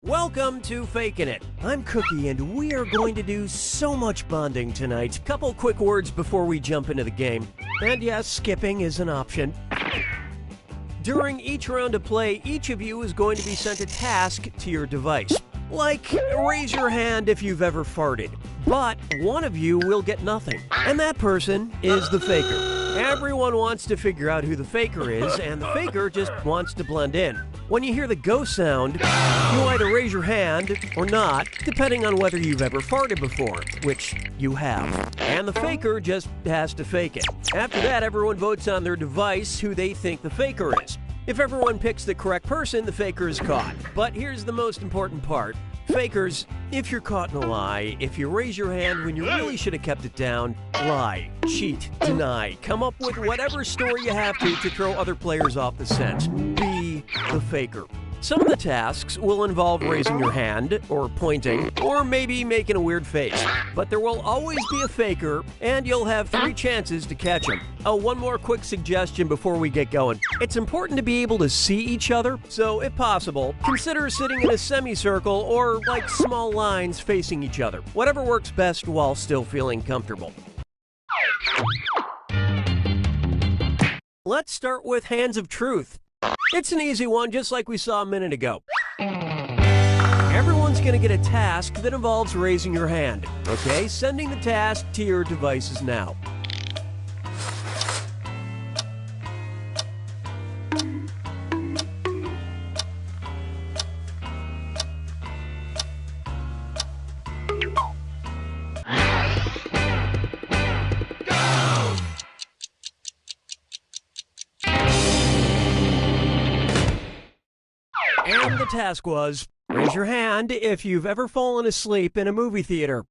Welcome to Fakin' It. I'm Cookie, and we are going to do so much bonding tonight. Couple quick words before we jump into the game. And yes, skipping is an option. During each round of play, each of you is going to be sent a task to your device. Like, raise your hand if you've ever farted. But one of you will get nothing. And that person is the faker. Everyone wants to figure out who the faker is, and the faker just wants to blend in. When you hear the go sound, you either raise your hand or not, depending on whether you've ever farted before, which you have. And the faker just has to fake it. After that, everyone votes on their device who they think the faker is. If everyone picks the correct person, the faker is caught. But here's the most important part. Fakers, if you're caught in a lie, if you raise your hand when you really should have kept it down, lie, cheat, deny, come up with whatever story you have to throw other players off the scent. Be the faker. Some of the tasks will involve raising your hand, or pointing, or maybe making a weird face. But there will always be a faker, and you'll have 3 chances to catch him. Oh, one more quick suggestion before we get going. It's important to be able to see each other, so if possible, consider sitting in a semicircle or like small lines facing each other. Whatever works best while still feeling comfortable. Let's start with Hands of Truth. It's an easy one, just like we saw a minute ago. Everyone's going to get a task that involves raising your hand. Okay, sending the task to your devices now. And the task was, raise your hand if you've ever fallen asleep in a movie theater.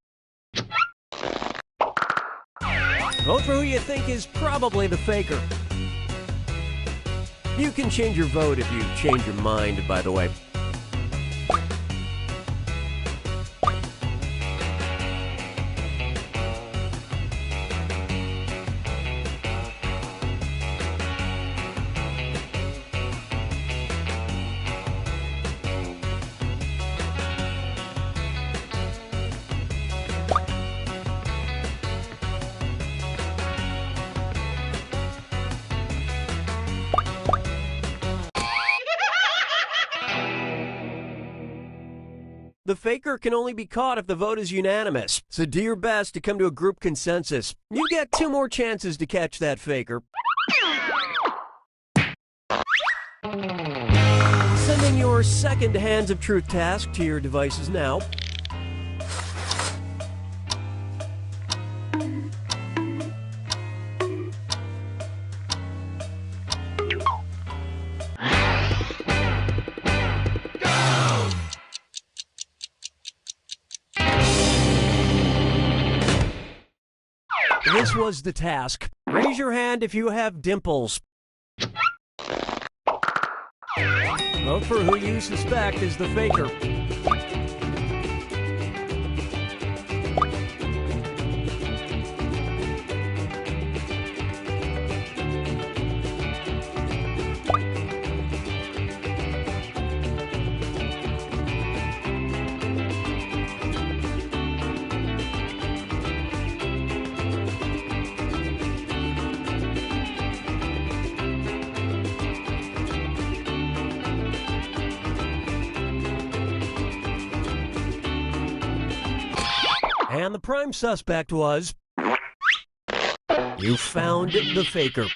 Vote for who you think is probably the faker. You can change your vote if you change your mind, by the way. The faker can only be caught if the vote is unanimous, so do your best to come to a group consensus. You get 2 more chances to catch that faker. Sending your second Hands of Truth task to your devices now. This was the task. Raise your hand if you have dimples. Vote for who you suspect is the faker. And the prime suspect was... You found the faker.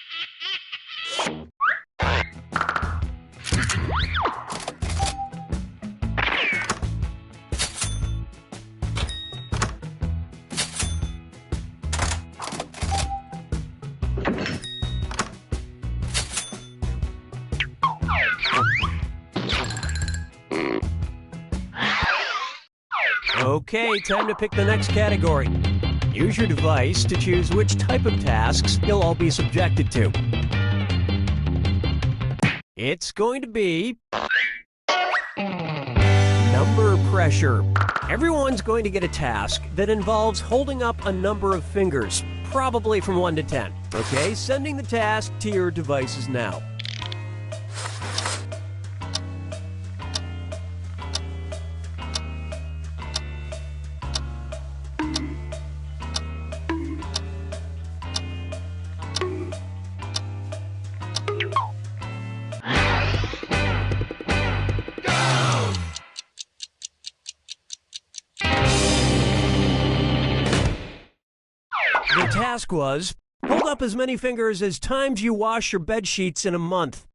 Okay, time to pick the next category. Use your device to choose which type of tasks you'll all be subjected to. It's going to be number pressure. Everyone's going to get a task that involves holding up a number of fingers, probably from 1 to 10. Okay, sending the task to your devices now. The task was, hold up as many fingers as times you wash your bed sheets in a month.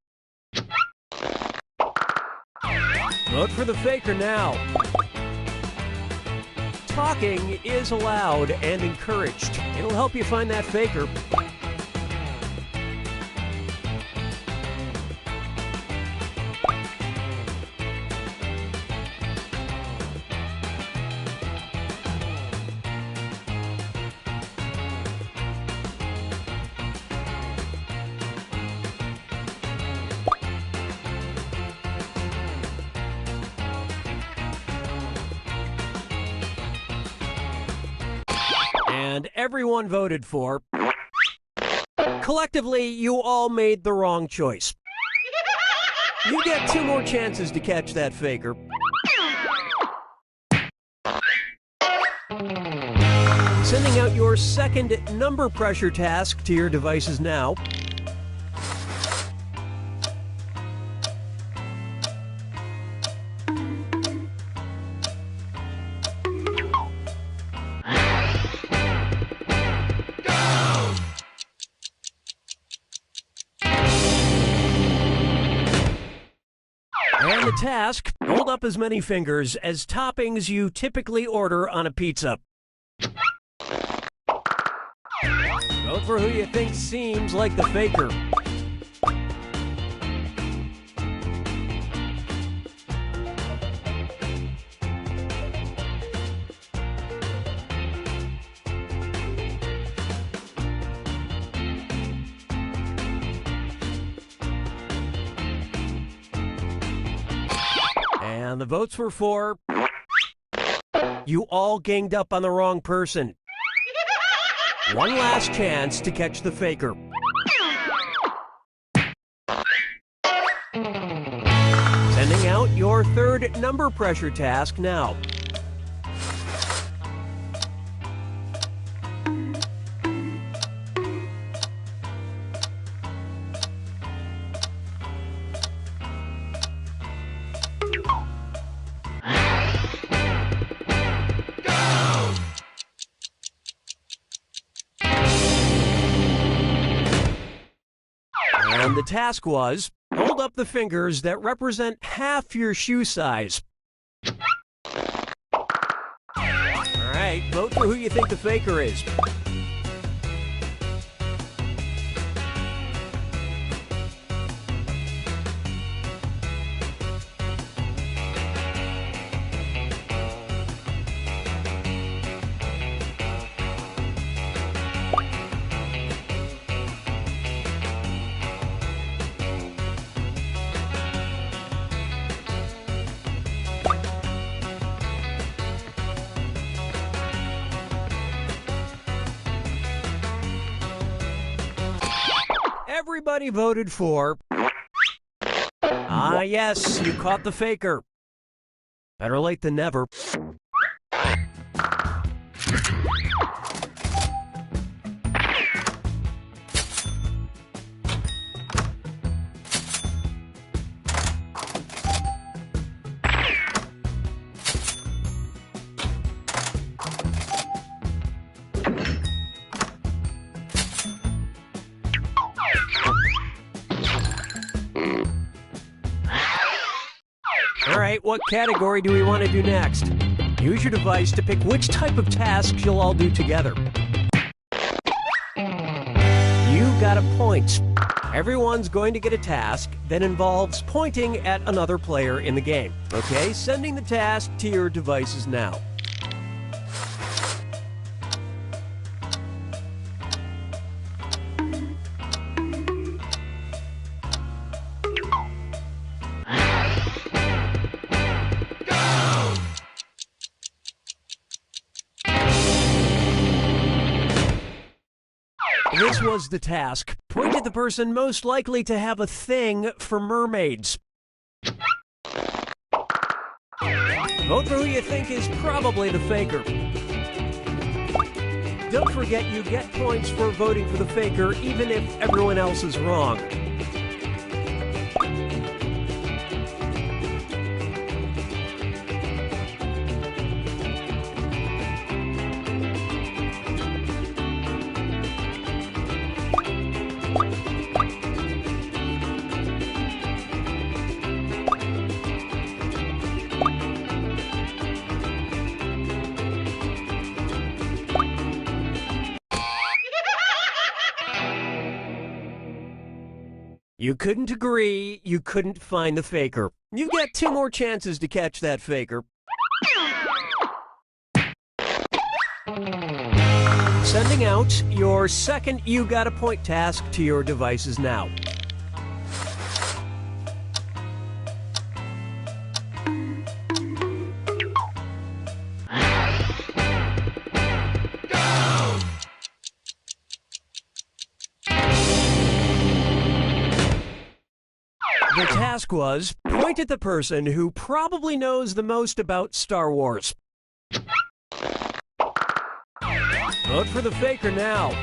Vote for the faker now. Talking is allowed and encouraged. It'll help you find that faker. And everyone voted for. Collectively, you all made the wrong choice. You get 2 more chances to catch that faker. Sending out your second number pressure task to your devices now. And the task, hold up as many fingers as toppings you typically order on a pizza. Vote for who you think seems like the faker. And the votes were for... You all ganged up on the wrong person. One last chance to catch the faker. Sending out your third number pressure task now. And the task was, hold up the fingers that represent half your shoe size. All right, vote for who you think the faker is. Everybody voted for... Ah, yes, you caught the faker. Better late than never. what category do we want to do next? Use your device to pick which type of tasks you'll all do together. You got a point. Everyone's going to get a task that involves pointing at another player in the game. Okay, sending the task to your devices now. This was the task. Point at the person most likely to have a thing for mermaids. Vote for who you think is probably the faker. Don't forget you get points for voting for the faker even if everyone else is wrong. You couldn't agree, you couldn't find the faker. You get 2 more chances to catch that faker. Sending out your second You Got a Point task to your devices now. The task was, point at the person who probably knows the most about Star Wars. Vote for the faker now.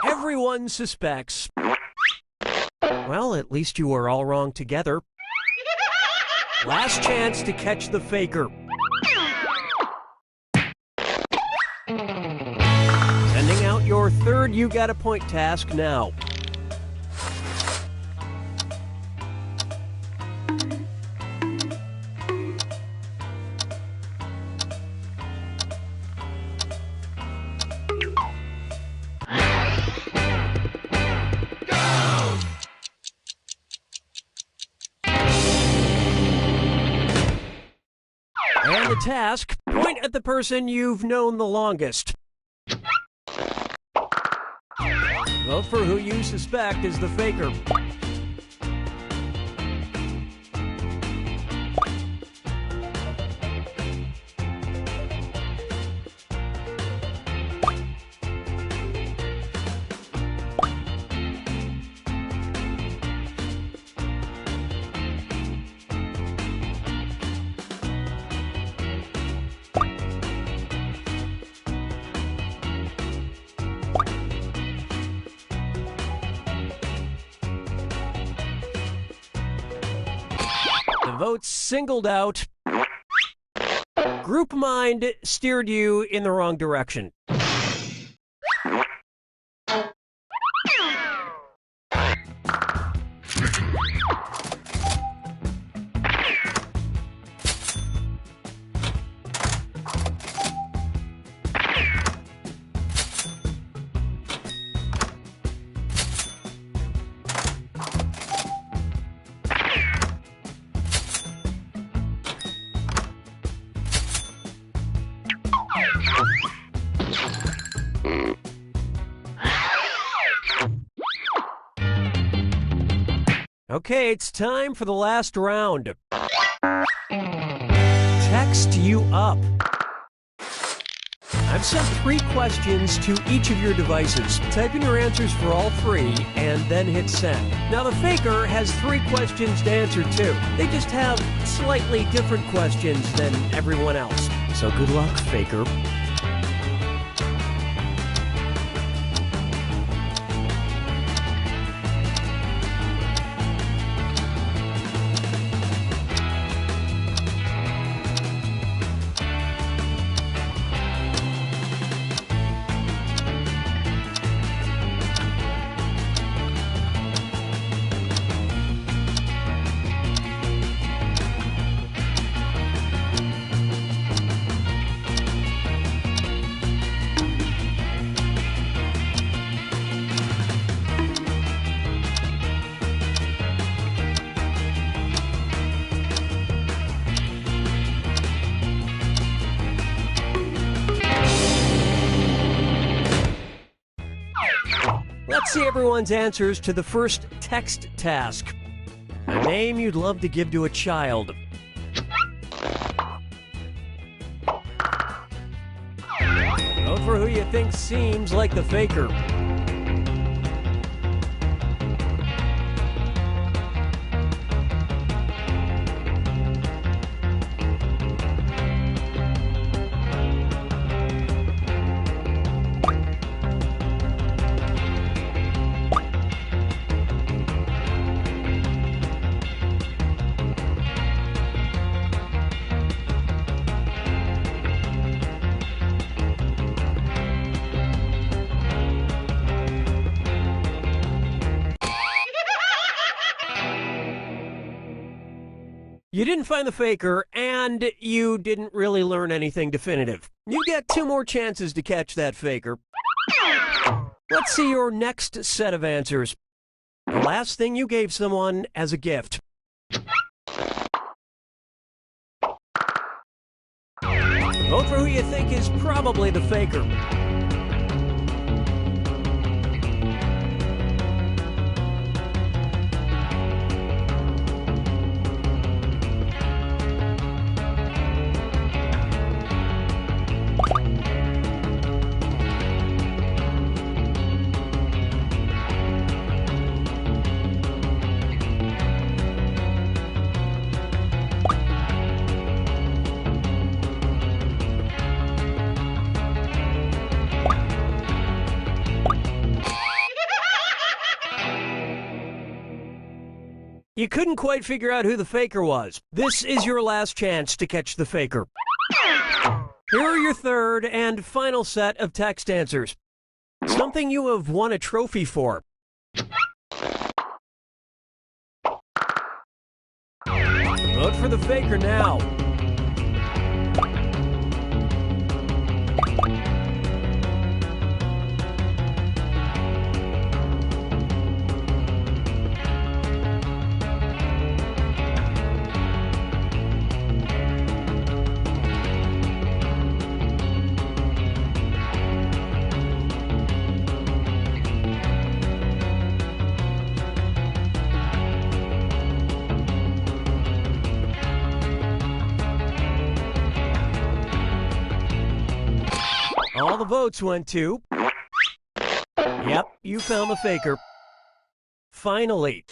Everyone suspects. Well, at least you were all wrong together. Last chance to catch the faker. Sending out your third You Got a Point task now. And the task, point at the person you've known the longest. Vote for who you suspect is the faker. The votes singled out. Group mind steered you in the wrong direction. Okay, it's time for the last round. Text you up. I've sent 3 questions to each of your devices. Type in your answers for all 3 and then hit send. Now the faker has 3 questions to answer too. They just have slightly different questions than everyone else. So good luck, faker. Let's see everyone's answers to the first text task. A name you'd love to give to a child. Vote for who you think seems like the faker. You didn't find the faker, and you didn't really learn anything definitive. You get 2 more chances to catch that faker. Let's see your next set of answers. The last thing you gave someone as a gift. Vote for who you think is probably the faker. You couldn't quite figure out who the faker was. This is your last chance to catch the faker. Here are your third and final set of text answers. Something you have won a trophy for. Vote for the faker now. All the votes went to... Yep, you found the faker. Finally.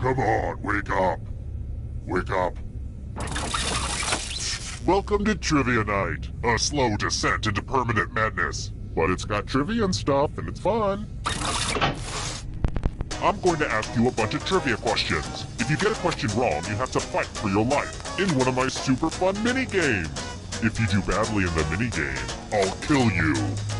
Come on, wake up. Wake up. Welcome to Trivia Night, a slow descent into permanent madness. But it's got trivia and stuff, and it's fun. I'm going to ask you a bunch of trivia questions. If you get a question wrong, you have to fight for your life in one of my super fun mini-games. If you do badly in the mini-game, I'll kill you.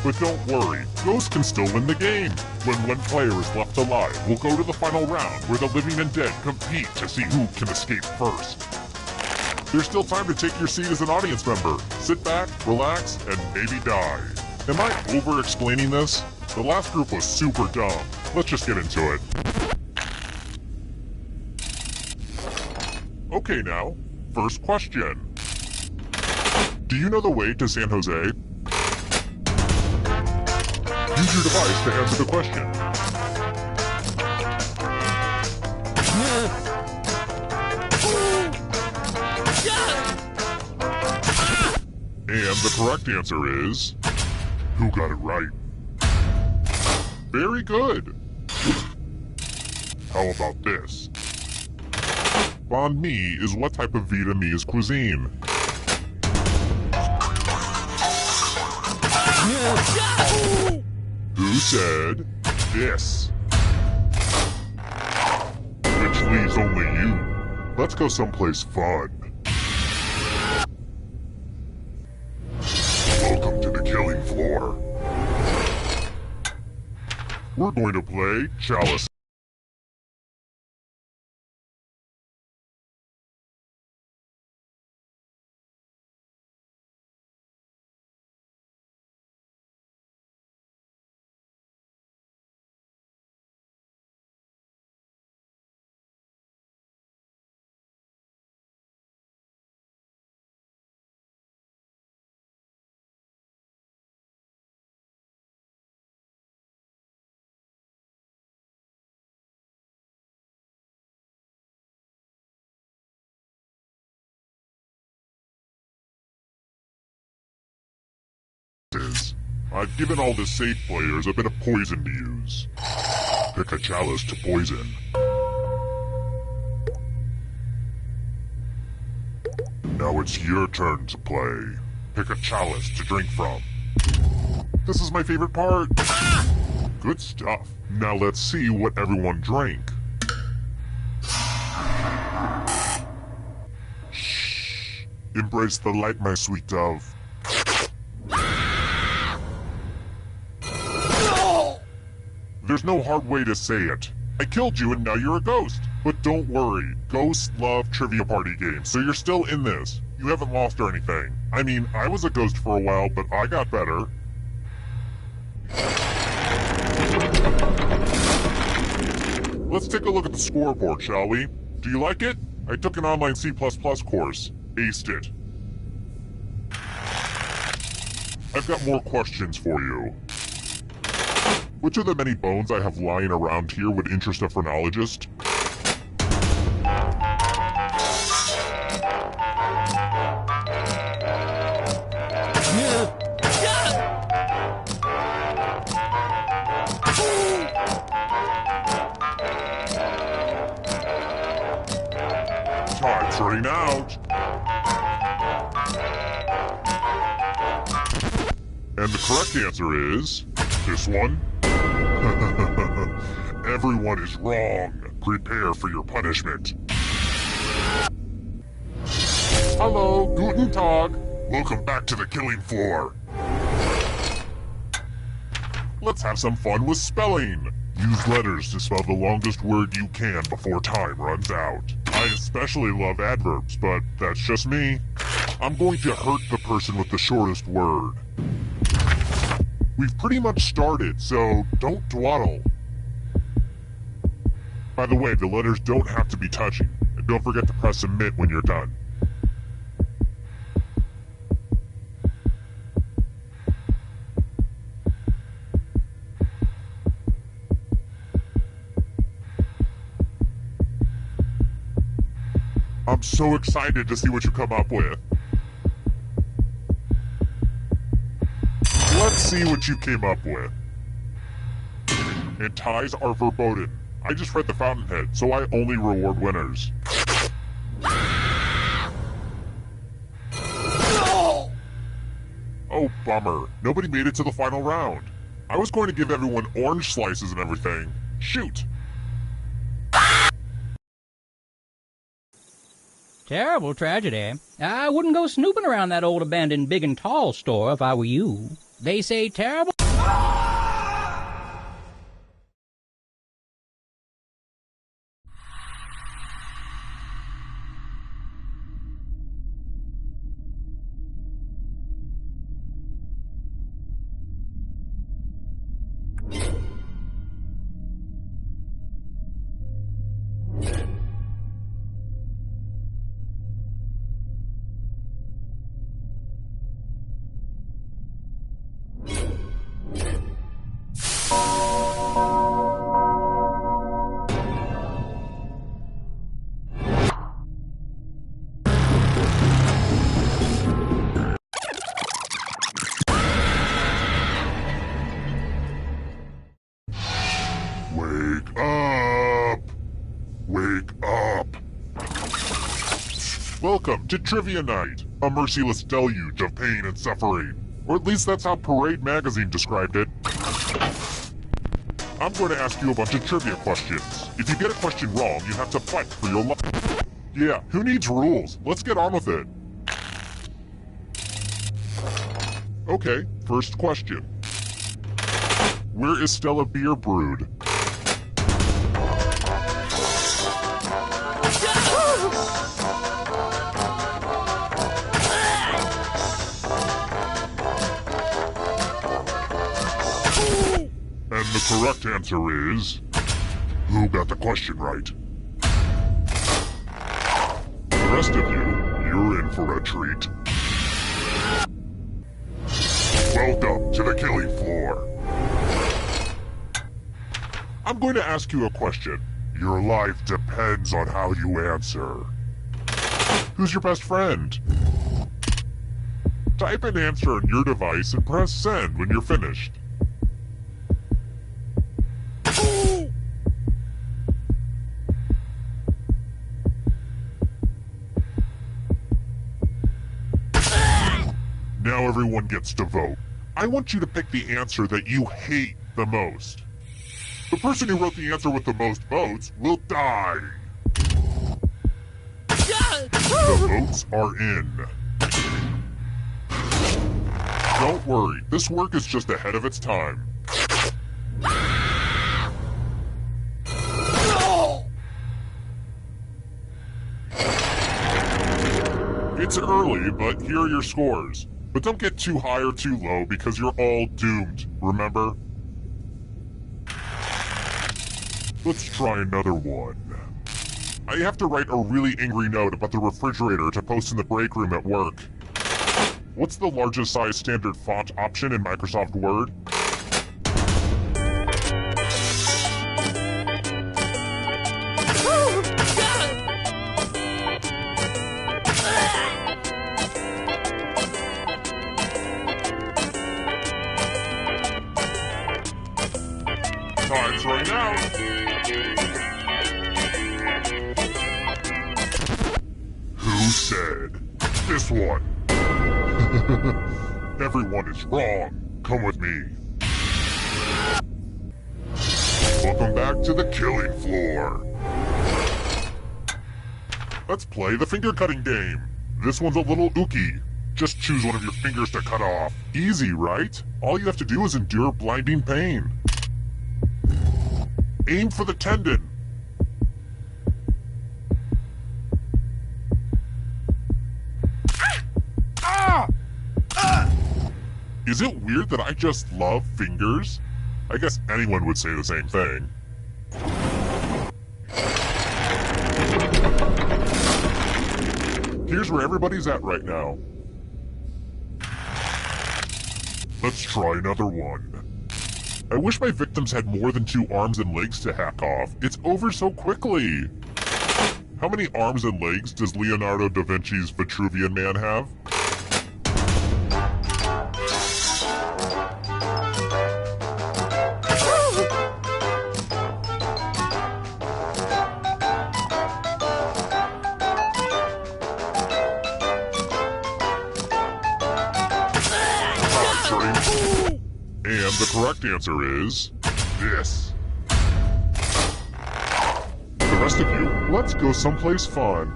But don't worry, ghosts can still win the game. When one player is left alive, we'll go to the final round where the living and dead compete to see who can escape first. There's still time to take your seat as an audience member. Sit back, relax, and maybe die. Am I over-explaining this? The last group was super dumb. Let's just get into it. Okay now, first question. Do you know the way to San Jose? Use your device to answer the question. And the correct answer is... Who got it right? Very good. How about this? Banh mi is what type of Vietnamese cuisine? Who said this? Which leaves only you. Let's go someplace fun. Welcome to the killing floor. We're going to play Chalice. I've given all the safe players a bit of poison to use. Pick a chalice to poison. Now it's your turn to play. Pick a chalice to drink from. This is my favorite part. Good stuff. Now let's see what everyone drank. Shh. Embrace the light, my sweet dove. There's no hard way to say it. I killed you and now you're a ghost. But don't worry, ghosts love trivia party games, so you're still in this. You haven't lost or anything. I mean, I was a ghost for a while, but I got better. Let's take a look at the scoreboard, shall we? Do you like it? I took an online C++ course. Aced it. I've got more questions for you. Which of the many bones I have lying around here would interest a phrenologist? Time's running out. And the correct answer is... this one? Everyone is wrong. Prepare for your punishment. Hello, guten Tag. Welcome back to the killing floor. Let's have some fun with spelling. Use letters to spell the longest word you can before time runs out. I especially love adverbs, but that's just me. I'm going to hurt the person with the shortest word. We've pretty much started, so don't dawdle. By the way, the letters don't have to be touching, and don't forget to press submit when you're done. I'm so excited to see what you come up with. Let's see what you came up with. And ties are verboten. I just read the fountainhead, so I only reward winners. Oh, bummer. Nobody made it to the final round. I was going to give everyone orange slices and everything. Shoot! Terrible tragedy. I wouldn't go snooping around that old abandoned Big and Tall store if I were you. They say terrible... Wake up! Wake up! Welcome to Trivia Night, a merciless deluge of pain and suffering. Or at least that's how Parade magazine described it. I'm going to ask you a bunch of trivia questions. If you get a question wrong, you have to fight for your life. Yeah, who needs rules? Let's get on with it. Okay, first question. Where is Stella beer brewed? And the correct answer is... Who got the question right? The rest of you, you're in for a treat. Welcome to the killing floor. I'm going to ask you a question. Your life depends on how you answer. Who's your best friend? Type an answer on your device and press send when you're finished. Now everyone gets to vote. I want you to pick the answer that you hate the most. The person who wrote the answer with the most votes will die. The votes are in. Don't worry, this work is just ahead of its time. It's early, but here are your scores. But don't get too high or too low because you're all doomed, remember? Let's try another one. I have to write a really angry note about the refrigerator to post in the break room at work. What's the largest size standard font option in Microsoft Word? Time's running out. Who said this one? Everyone is wrong. Come with me. Welcome back to the killing floor. Let's play the finger cutting game. This one's a little ooky. Just choose one of your fingers to cut off. Easy, right? All you have to do is endure blinding pain. Aim for the tendon. Is it weird that I just love fingers? I guess anyone would say the same thing. Here's where everybody's at right now. Let's try another one. I wish my victims had more than 2 arms and legs to hack off. It's over so quickly. How many arms and legs does Leonardo da Vinci's Vitruvian Man have? drawing. And the correct answer is this. The rest of you, let's go someplace fun.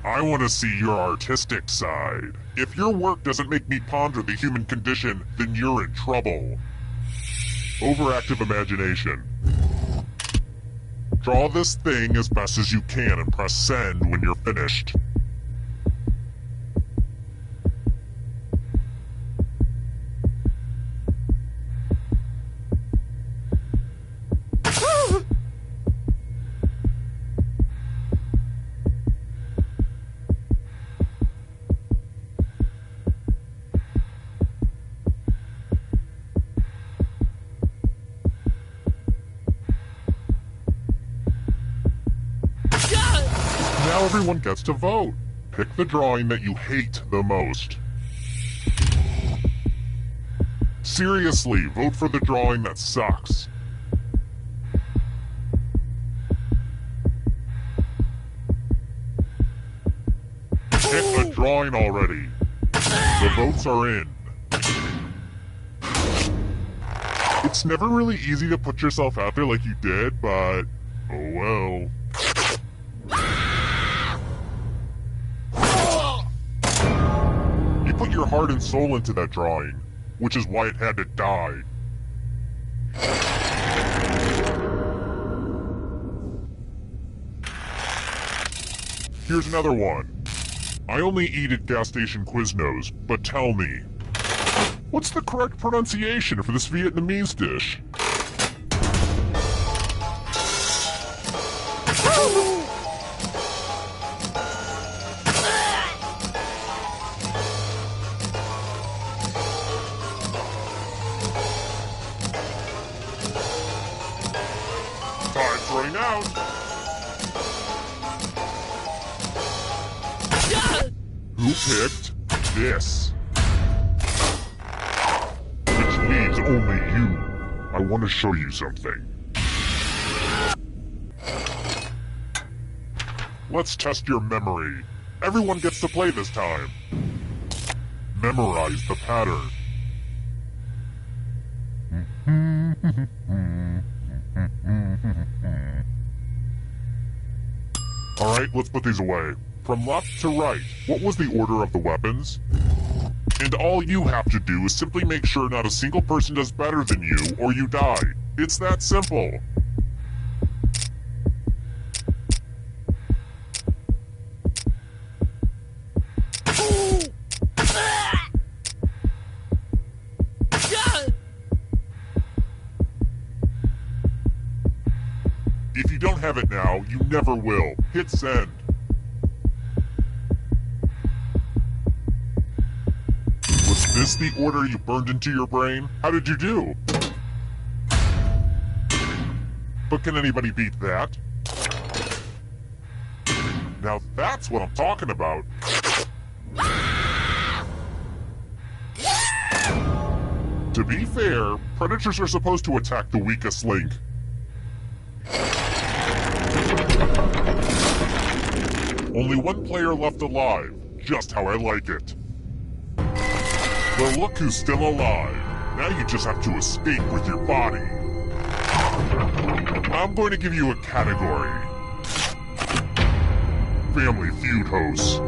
I want to see your artistic side. If your work doesn't make me ponder the human condition, then you're in trouble. Overactive imagination. Draw this thing as best as you can and press send when you're finished. Now everyone gets to vote. Pick the drawing that you hate the most. Seriously, vote for the drawing that sucks. Pick a drawing already. The votes are in. It's never really easy to put yourself out there like you did, but oh well. You put your heart and soul into that drawing, which is why it had to die. Here's another one. I only eat at gas station Quiznos, but tell me, what's the correct pronunciation for this Vietnamese dish? Time's running out. Who picked this? Which leaves only you. I want to show you something. Let's test your memory. Everyone gets to play this time. Memorize the pattern. Alright, let's put these away. From left to right, what was the order of the weapons? And all you have to do is simply make sure not a single person does better than you, or you die. It's that simple. If you don't have it now, you never will. Hit send. Was this the order you burned into your brain? How did you do? But can anybody beat that? Now that's what I'm talking about. To be fair, predators are supposed to attack the weakest link. Only one player left alive, just how I like it. Well, look who's still alive. Now you just have to escape with your body. I'm going to give you a category. Family Feud hosts.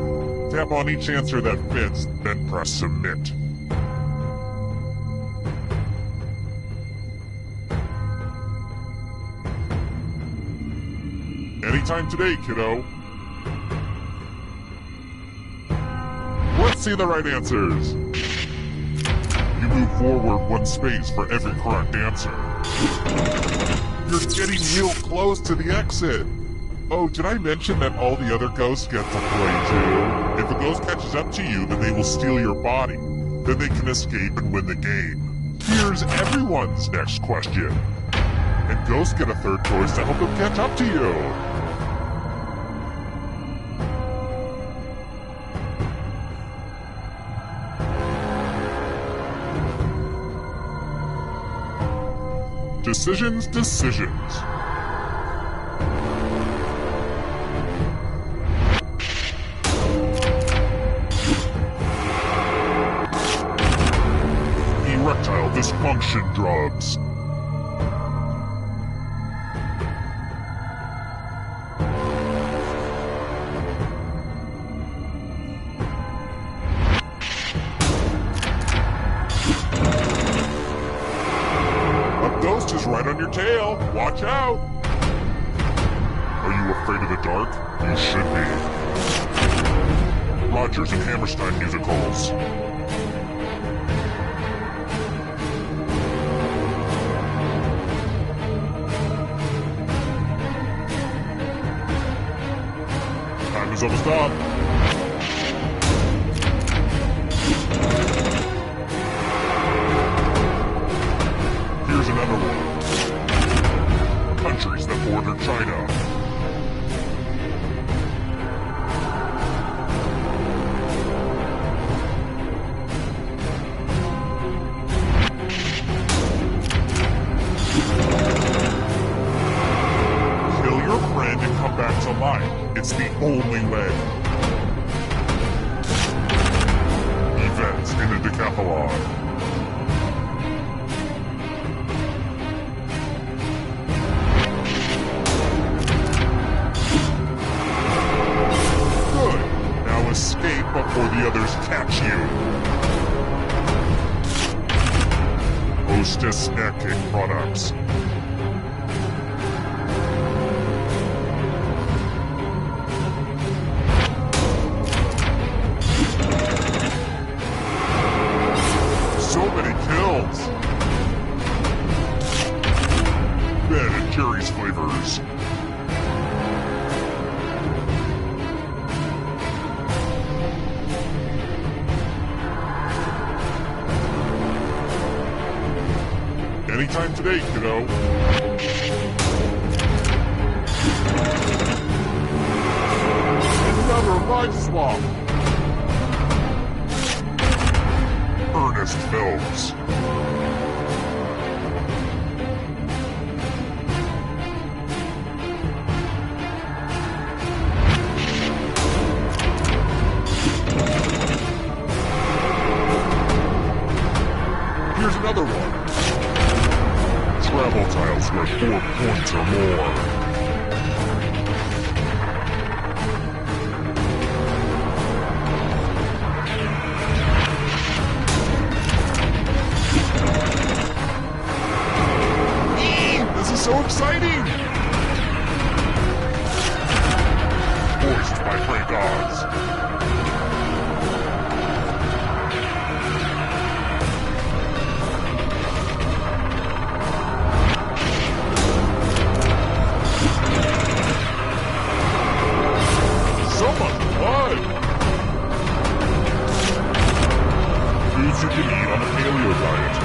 Tap on each answer that fits, then press submit. Anytime today, kiddo. Let's see the right answers. You move forward one space for every correct answer. You're getting real close to the exit. Oh, did I mention that all the other ghosts get to play too? If a ghost catches up to you, then they will steal your body. Then they can escape and win the game. Here's everyone's next question. And ghosts get a third choice to help them catch up to you. Decisions. dysfunction drugs. A ghost is right on your tail. Watch out. Are you afraid of the dark? You should be. Rogers and Hammerstein musicals. Time is almost up. Here's another one. Countries that border China. Kill your friend and come back to life. It's the only way. Events in the Decathlon. Escape before the others catch you. Hostess Snack Cake Products. So many kills. Ben and Jerry's flavors. Anytime today, kiddo. Another life swap. Ernest Films. Here's another one. Travel tiles worth 4 points or more. This is so exciting! Voiced by Frank Oz. Foods you can eat on a paleo diet.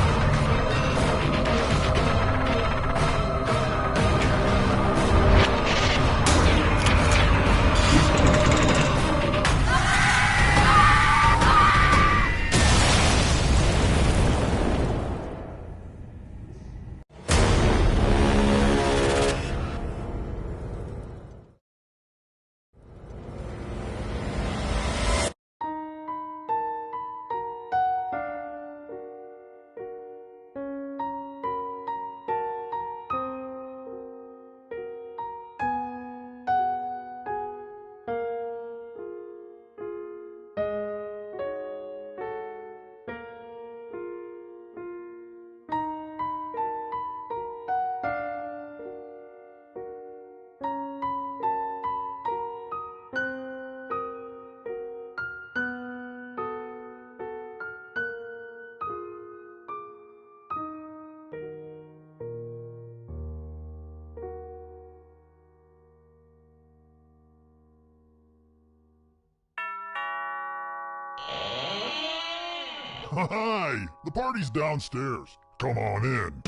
Hi! The party's downstairs. Come on in.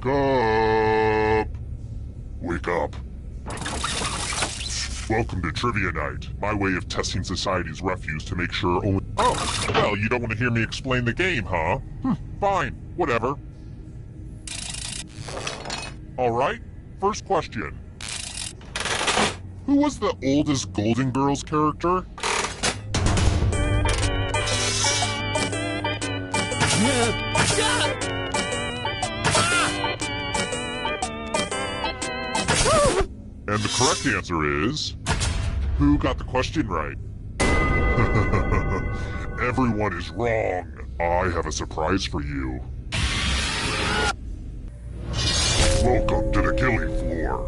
Wake up! Wake up. Welcome to Trivia Night, my way of testing society's refuse to make sure only— Oh, well, you don't want to hear me explain the game, huh? Fine, whatever. Alright, first question. Who was the oldest Golden Girls character? And the correct answer is... Who got the question right? Everyone is wrong. I have a surprise for you. Welcome to the killing floor.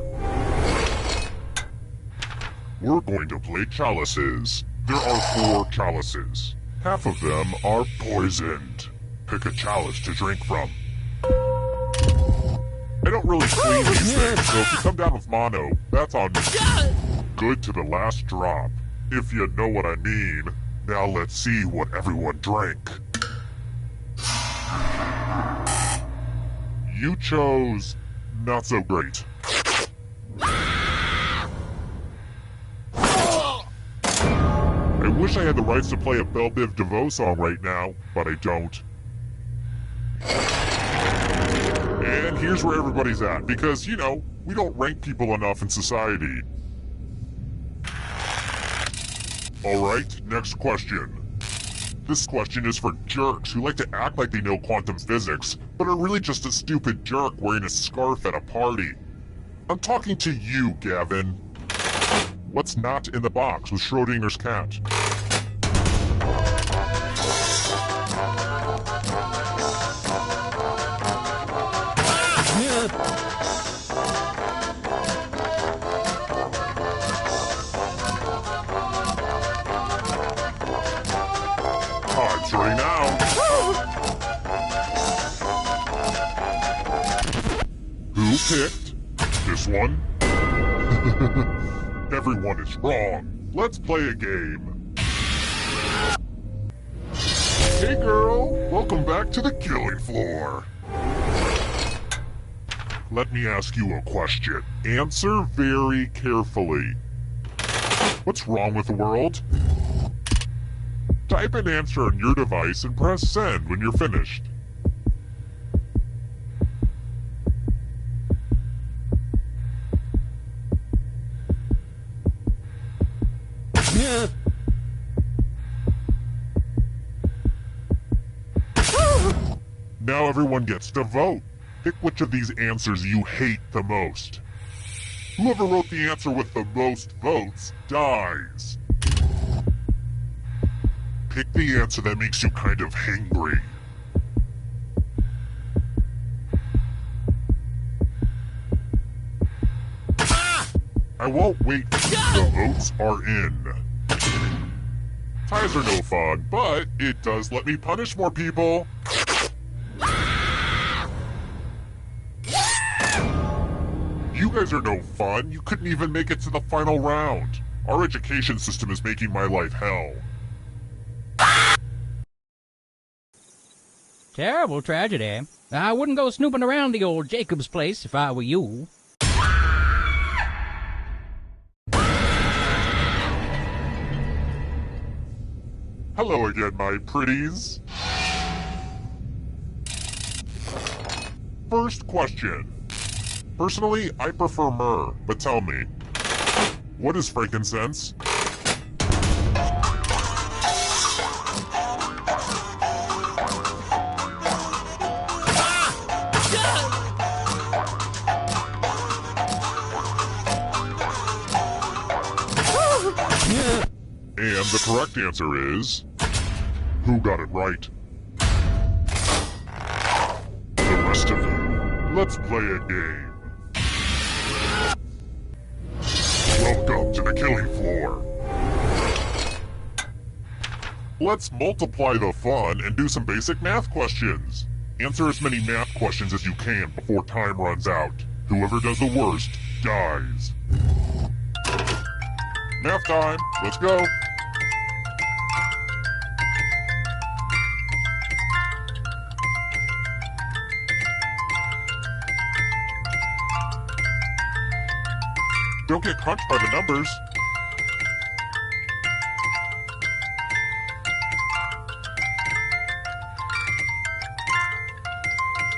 We're going to play chalices. There are 4 chalices. Half of them are poisoned. Pick a chalice to drink from. I don't really clean these things, so if you come down with mono, that's on me. Good to the last drop, if you know what I mean. Now let's see what everyone drank. You chose not so great. I wish I had the rights to play a Belle Biv DeVoe song right now, but I don't. And here's where everybody's at, because, you know, we don't rank people enough in society. Alright, next question. This question is for jerks who like to act like they know quantum physics, but are really just a stupid jerk wearing a scarf at a party. I'm talking to you, Gavin. What's not in the box with Schrodinger's cat? Time's running out. Who picked this one? Everyone is wrong. Let's play a game. Hey girl, welcome back to the killing floor. Let me ask you a question. Answer very carefully. What's wrong with the world? Type an answer on your device and press send when you're finished. Now everyone gets to vote. Pick which of these answers you hate the most. Whoever wrote the answer with the most votes dies. Pick the answer that makes you kind of hangry. I won't wait. The votes are in. Ties are no fun, but it does let me punish more people. You guys are no fun. You couldn't even make it to the final round. Our education system is making my life hell. Terrible tragedy. I wouldn't go snooping around the old Jacob's place if I were you. Hello again, my pretties. First question. Personally, I prefer myrrh, but tell me, what is frankincense? And the correct answer is... Who got it right? The rest of you, let's play a game. Welcome to the killing floor. Let's multiply the fun and do some basic math questions. Answer as many math questions as you can before time runs out. Whoever does the worst dies. Math time, let's go. Don't get crunched by the numbers.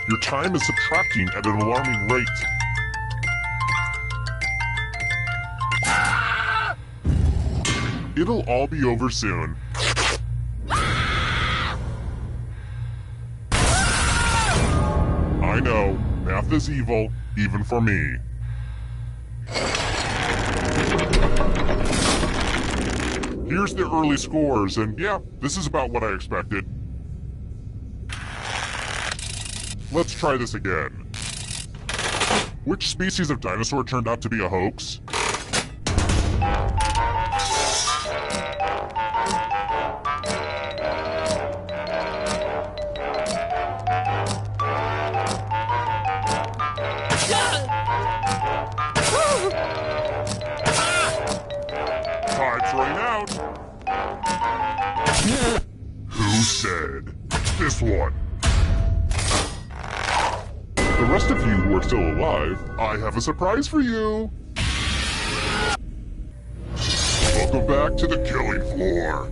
Your time is subtracting at an alarming rate. It'll all be over soon. I know, math is evil, even for me. Here's the early scores, and yeah, this is about what I expected. Let's try this again. Which species of dinosaur turned out to be a hoax? Time's running out. Who said? This one. The rest of you who are still alive, I have a surprise for you. Welcome back to the killing floor.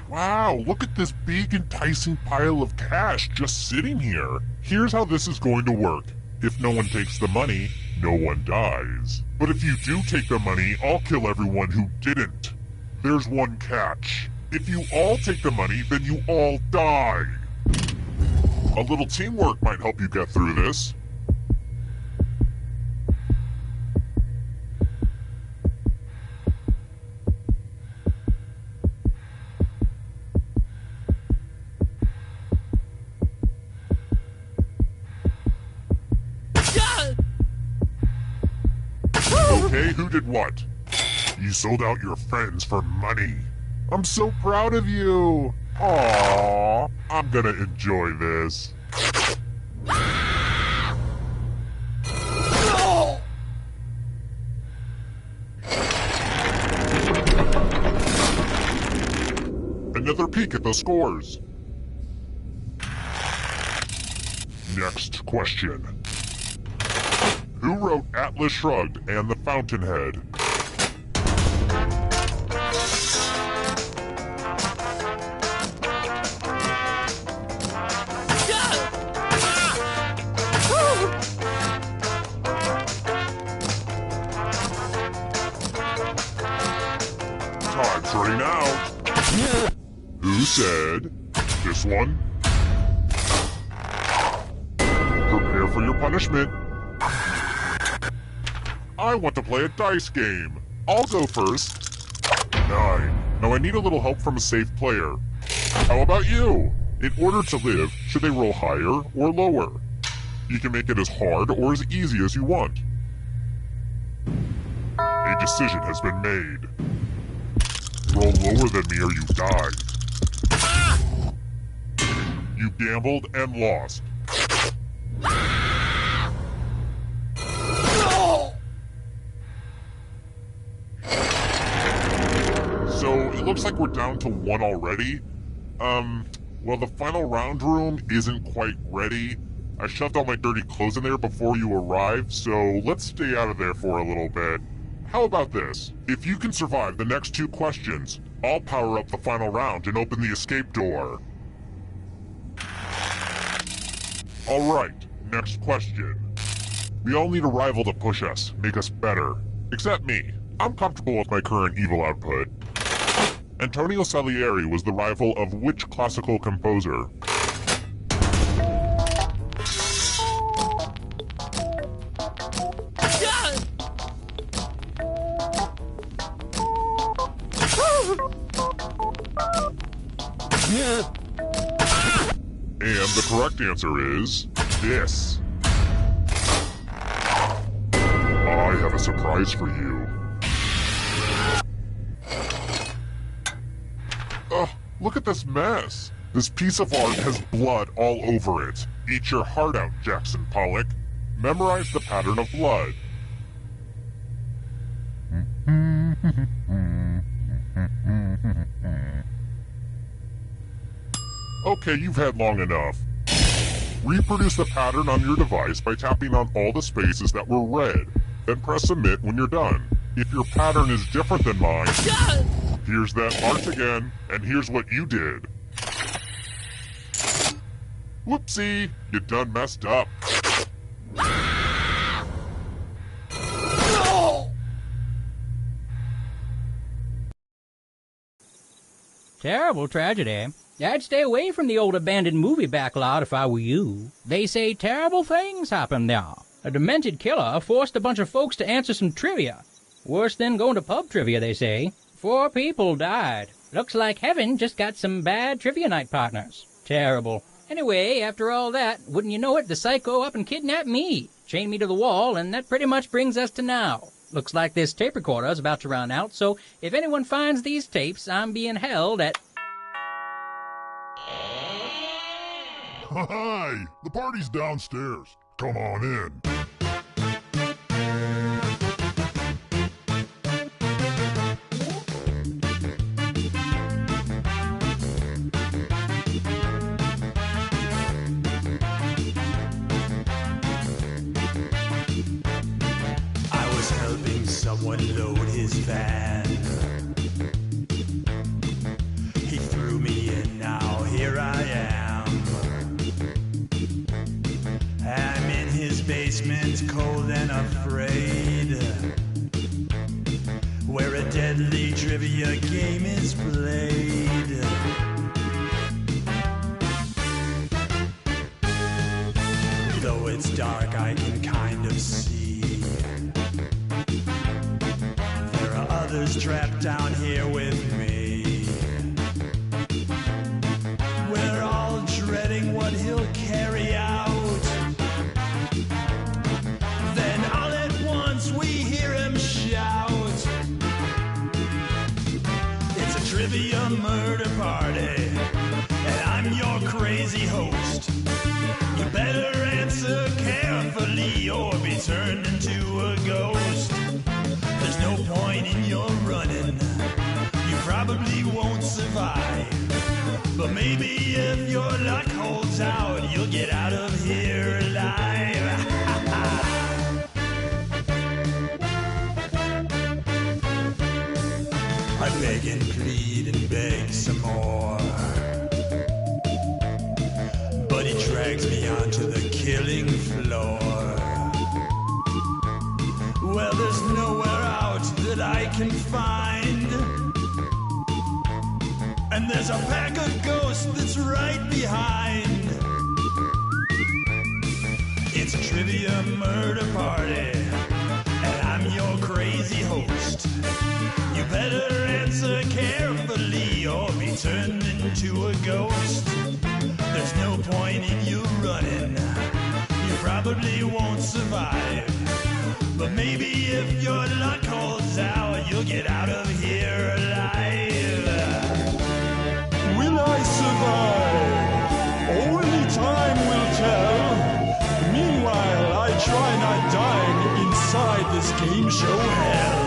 Wow, look at this big enticing pile of cash just sitting here. Here's how this is going to work. If no one takes the money, no one dies. But if you do take the money, I'll kill everyone who didn't. There's one catch. If you all take the money, then you all die. A little teamwork might help you get through this. Okay, who did what? You sold out your friends for money. I'm so proud of you. Aww, I'm gonna enjoy this. Another peek at the scores. Next question. Who wrote Atlas Shrugged and The Fountainhead? Time's running out. Who said this one? Prepare for your punishment. I want to play a dice game. I'll go first. 9. Now I need a little help from a safe player. How about you? In order to live, should they roll higher or lower? You can make it as hard or as easy as you want. A decision has been made. Roll lower than me or you die. You gambled and lost. So, it looks like we're down to 1 already. Well, the final round room isn't quite ready. I shoved all my dirty clothes in there before you arrived, so let's stay out of there for a little bit. How about this? If you can survive the next 2 questions, I'll power up the final round and open the escape door. Alright, next question. We all need a rival to push us, make us better. Except me. I'm comfortable with my current evil output. Antonio Salieri was the rival of which classical composer? And the correct answer is this. I have a surprise for you. Look at this mess. This piece of art has blood all over it. Eat your heart out, Jackson Pollock. Memorize the pattern of blood. Okay, you've had long enough. Reproduce the pattern on your device by tapping on all the spaces that were red. Then press submit when you're done. If your pattern is different than mine, here's that art again, and here's what you did. Whoopsie, you done messed up. Terrible tragedy. I'd stay away from the old abandoned movie backlot if I were you. They say terrible things happen there. A demented killer forced a bunch of folks to answer some trivia. Worse than going to pub trivia, they say. 4 people died. Looks like heaven just got some bad trivia night partners. Terrible. Anyway, after all that, wouldn't you know it, the psycho up and kidnapped me. Chained me to the wall, and that pretty much brings us to now. Looks like this tape recorder is about to run out, so if anyone finds these tapes, I'm being held at... Hi! The party's downstairs. Come on in. I was helping someone load his van. He threw me in, now here I am. I'm in his basement, cold and afraid, where a deadly trivia game is played. Though it's dark, I can kind of see there are others trapped down here with me. We're all dreading what he'll carry out. Then all at once we hear him shout. It's a trivia murder party, and I'm your crazy host. You better answer carefully or be turned into a ghost. There's no point in your running, you probably won't survive. But maybe if your luck holds out, you'll get out of here alive. I beg and plead and beg some more, but he drags me onto the killing floor. Well, there's nowhere out that I can find, and there's a pack of ghosts that's right behind. It's a trivia murder party, and I'm your crazy host. You better answer carefully or be turned into a ghost. There's no point in you running, you probably won't survive. But maybe if your luck holds out, you'll get out of here alive. Will I survive? Only time will tell. Meanwhile, I try not dying inside this game show hell.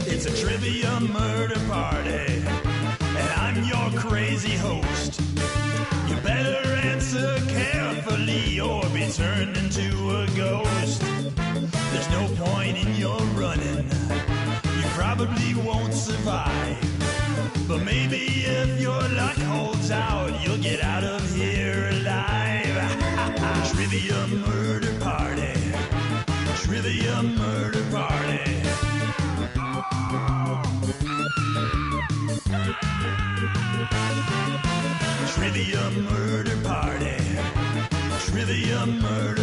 It's a trivia murder party, and I'm your crazy host. You better answer carefully or be turned into a ghost. There's no point in your running, you probably won't survive. But maybe if your luck holds out, you'll get out of here alive. Trivia murder party, trivia murder party. Trivia murder party, trivia murder